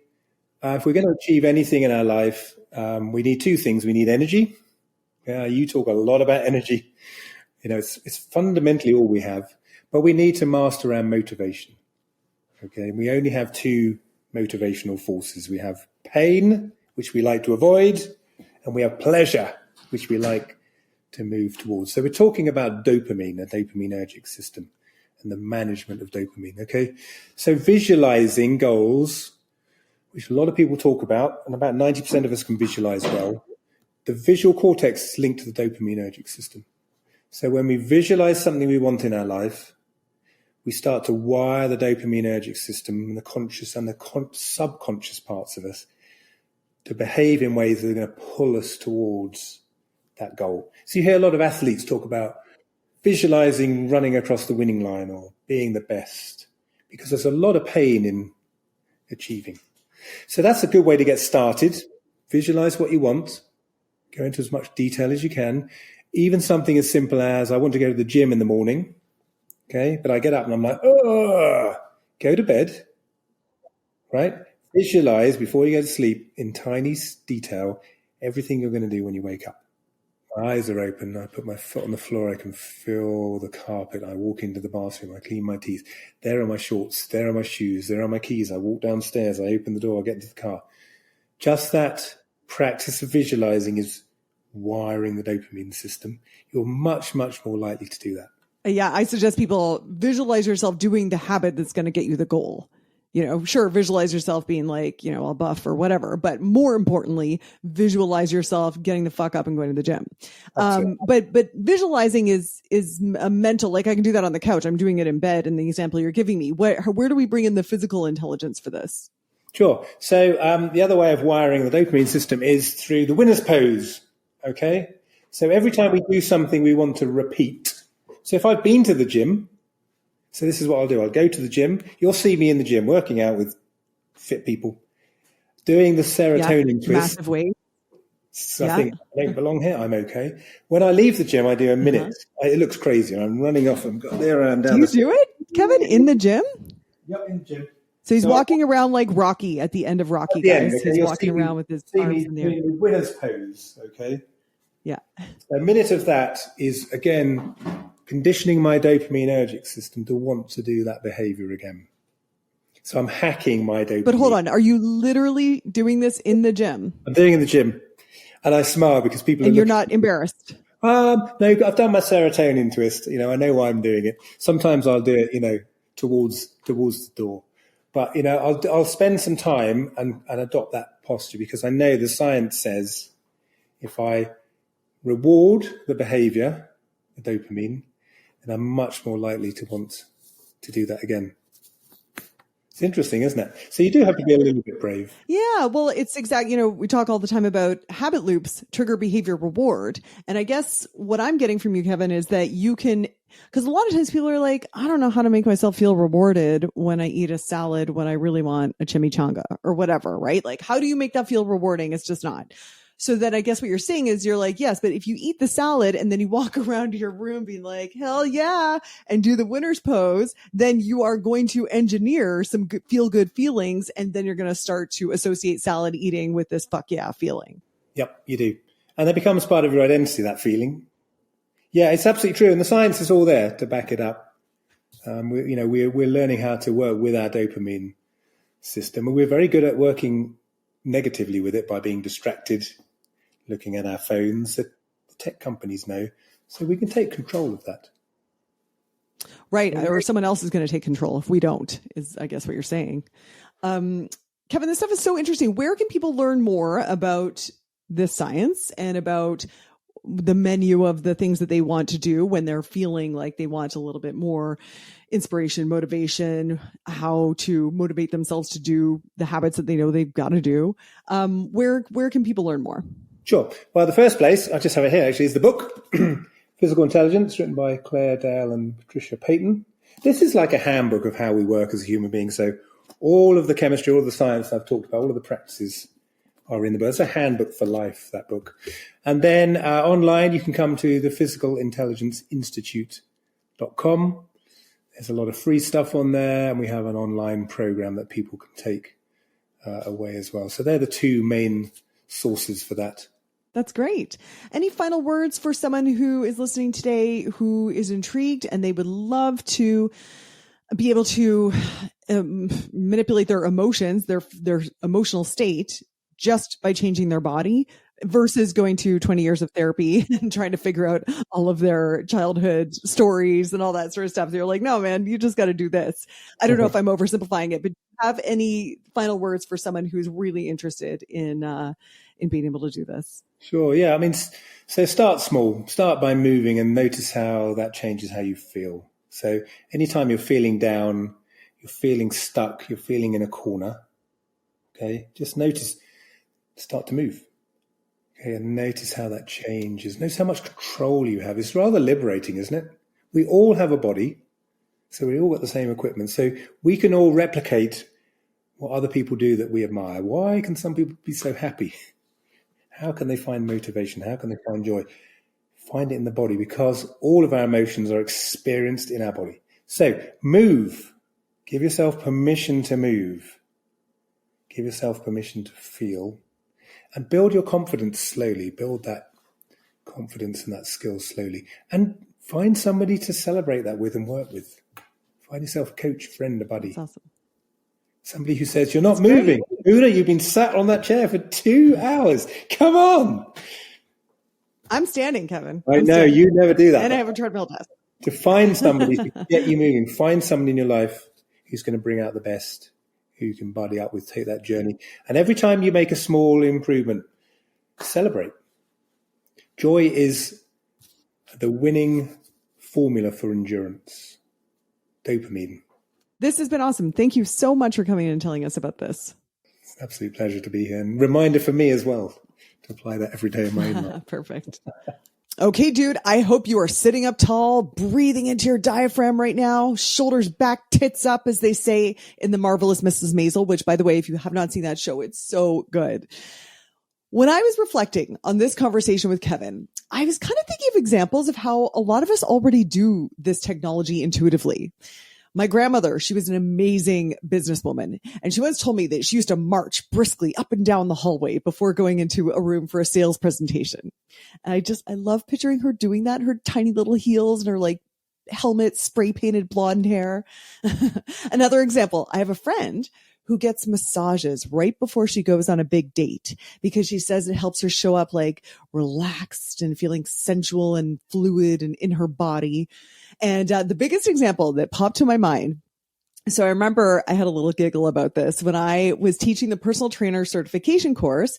if we're going to achieve anything in our life, we need two things. We need energy. You talk a lot about energy. It's fundamentally all we have, but we need to master our motivation. Okay. We only have two motivational forces. We have pain, which we like to avoid, and we have pleasure, which we like to move towards. So we're talking about dopamine, a dopaminergic system, and the management of dopamine. Okay. So visualizing goals, which a lot of people talk about, and about 90% of us can visualize well. The visual cortex is linked to the dopaminergic system. So when we visualize something we want in our life, we start to wire the dopaminergic system and the conscious and the subconscious parts of us to behave in ways that are going to pull us towards that goal. So you hear a lot of athletes talk about visualizing running across the winning line or being the best, because there's a lot of pain in achieving. So that's a good way to get started. Visualize what you want. Go into as much detail as you can. Even something as simple as, I want to go to the gym in the morning, okay? But I get up and I'm like, go to bed, right? Visualize before you go to sleep in tiny detail everything you're going to do when you wake up. My eyes are open. I put my foot on the floor. I can feel the carpet. I walk into the bathroom. I clean my teeth. There are my shorts. There are my shoes. There are my keys. I walk downstairs. I open the door. I get into the car. Just that practice of visualizing is wiring the dopamine system. You're much, much more likely to do that. Yeah, I suggest people visualize yourself doing the habit that's going to get you the goal. Sure, visualize yourself being like, all buff or whatever, but more importantly, visualize yourself getting the fuck up and going to the gym. But visualizing is a mental, like I can do that on the couch. I'm doing it in bed in the example you're giving me. Where do we bring in the physical intelligence for this? Sure. So the other way of wiring the dopamine system is through the winner's pose. Okay. So every time we do something, we want to repeat. So if I've been to the gym, so this is what I'll do. I'll go to the gym. You'll see me in the gym working out with fit people, doing the serotonin twist. Massive weight. So I think I don't belong here. I'm okay. When I leave the gym, I do a minute. It looks crazy. I'm running off and got there and down. Do you do it, Kevin, in the gym? Yep, in the gym. So he's walking around like Rocky at the end of Rocky, guys. Okay, he's walking around with his arms in the air. The winner's pose, okay? Yeah. A minute of that is, again, conditioning my dopaminergic system to want to do that behavior again. So I'm hacking my dopamine. But hold on, are you literally doing this in the gym? I'm doing it in the gym. And I smile because people and you're not embarrassed? No, I've done my serotonin twist. I know why I'm doing it. Sometimes I'll do it, towards the door. But, I'll spend some time and adopt that posture because I know the science says if I reward the behavior, the dopamine, then I'm much more likely to want to do that again. It's interesting, isn't it? So you do have to be a little bit brave. Yeah, well, it's exactly, we talk all the time about habit loops, trigger behavior reward. And I guess what I'm getting from you, Kevin, is that you can, because a lot of times people are like, I don't know how to make myself feel rewarded when I eat a salad when I really want a chimichanga or whatever, right? Like, how do you make that feel rewarding? It's just not. So then I guess what you're saying is you're like, yes, but if you eat the salad and then you walk around your room being like, hell yeah, and do the winner's pose, then you are going to engineer some feel good feelings. And then you're going to start to associate salad eating with this fuck yeah feeling. Yep, you do. And that becomes part of your identity, that feeling. Yeah, it's absolutely true. And the science is all there to back it up. We're learning how to work with our dopamine system. And we're very good at working negatively with it by being distracted, looking at our phones. The tech companies know, so we can take control of that. Right. Or someone else is going to take control if we don't, is I guess what you're saying. Kevin, this stuff is so interesting. Where can people learn more about this science and about the menu of the things that they want to do when they're feeling like they want a little bit more inspiration, motivation, how to motivate themselves to do the habits that they know they've got to do? Where can people learn more? Sure. Well, the first place, I just have it here actually, is the book, Physical Intelligence, written by Claire Dale and Patricia Payton. This is like a handbook of how we work as a human being. So all of the chemistry, all of the science I've talked about, all of the practices are in the book. It's a handbook for life, that book. And then online, you can come to the physicalintelligenceinstitute.com. There's a lot of free stuff on there, and we have an online program that people can take away as well. So they're the two main sources for that. That's great. Any final words for someone who is listening today who is intrigued and they would love to be able to manipulate their emotions, their emotional state just by changing their body versus going to 20 years of therapy and trying to figure out all of their childhood stories and all that sort of stuff? They're like, no, man, you just got to do this. I don't know if I'm oversimplifying it, but do you have any final words for someone who's really interested in being able to do this? Sure. Yeah. I mean, so start small. Start by moving and notice how that changes how you feel. So anytime you're feeling down, you're feeling stuck, you're feeling in a corner, okay, just notice, start to move. Okay, and notice how that changes. Notice how much control you have. It's rather liberating, isn't it? We all have a body, so we all got the same equipment. So we can all replicate what other people do that we admire. Why can some people be so happy? How can they find motivation? How can they find joy? Find it in the body, because all of our emotions are experienced in our body. So move. Give yourself permission to move. Give yourself permission to feel. And build your confidence slowly. Build that confidence and that skill slowly. And find somebody to celebrate that with and work with. Find yourself a coach, friend, a buddy. That's awesome. Somebody who says, you're not moving. Una, you've been sat on that chair for 2 hours. Come on. I'm standing, Kevin. I know, you never do that. And I have a treadmill test. to find somebody to get you moving. Find somebody in your life who's going to bring out the best, who you can buddy up with, take that journey. And every time you make a small improvement, celebrate. Joy is the winning formula for endurance. Dopamine. This has been awesome. Thank you so much for coming in and telling us about this. It's an absolute pleasure to be here. And reminder for me as well to apply that every day in my own life. Perfect. Okay, dude, I hope you are sitting up tall, breathing into your diaphragm right now, shoulders back, tits up, as they say in The Marvelous Mrs. Maisel, which, by the way, if you have not seen that show, it's so good. When I was reflecting on this conversation with Kevin, I was kind of thinking of examples of how a lot of us already do this technology intuitively. My grandmother, she was an amazing businesswoman, and she once told me that she used to march briskly up and down the hallway before going into a room for a sales presentation. And I love picturing her doing that, her tiny little heels and her like helmet, spray painted blonde hair. Another example, I have a friend who gets massages right before she goes on a big date because she says it helps her show up like relaxed and feeling sensual and fluid and in her body. And the biggest example that popped to my mind, so I remember I had a little giggle about this when I was teaching the personal trainer certification course.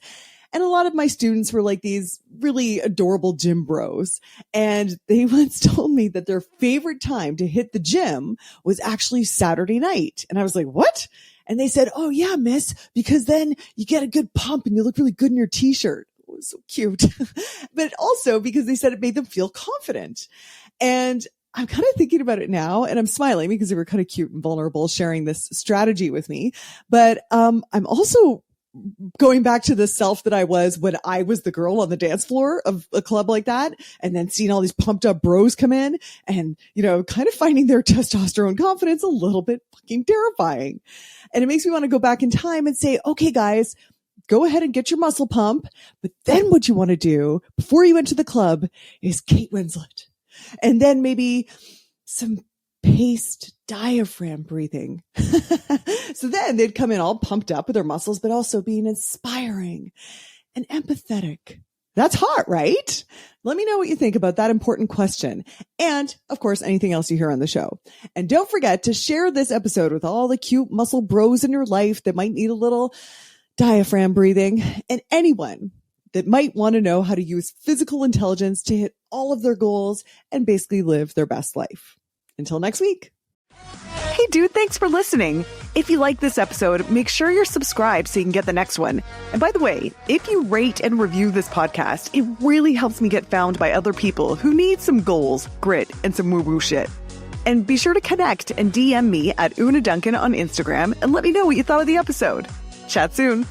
And a lot of my students were like these really adorable gym bros. And they once told me that their favorite time to hit the gym was actually Saturday night. And I was like, what? And they said, oh yeah, miss, because then you get a good pump and you look really good in your t-shirt. It was so cute. But also because they said it made them feel confident. And I'm kind of thinking about it now and I'm smiling because they were kind of cute and vulnerable sharing this strategy with me. But I'm also going back to the self that I was when I was the girl on the dance floor of a club like that, and then seeing all these pumped up bros come in and, you know, kind of finding their testosterone confidence a little bit fucking terrifying. And it makes me want to go back in time and say, okay, guys, go ahead and get your muscle pump. But then what you want to do before you enter the club is Kate Winslet. And then maybe some paced diaphragm breathing. So then they'd come in all pumped up with their muscles, but also being inspiring and empathetic. That's hot, right? Let me know what you think about that important question. And of course, anything else you hear on the show. And don't forget to share this episode with all the cute muscle bros in your life that might need a little diaphragm breathing, and anyone that might want to know how to use physical intelligence to hit all of their goals and basically live their best life. Until next week. Hey dude, thanks for listening. If you like this episode, make sure you're subscribed so you can get the next one. And by the way, if you rate and review this podcast, it really helps me get found by other people who need some goals, grit, and some woo-woo shit. And be sure to connect and DM me at Una Duncan on Instagram and let me know what you thought of the episode. Chat soon.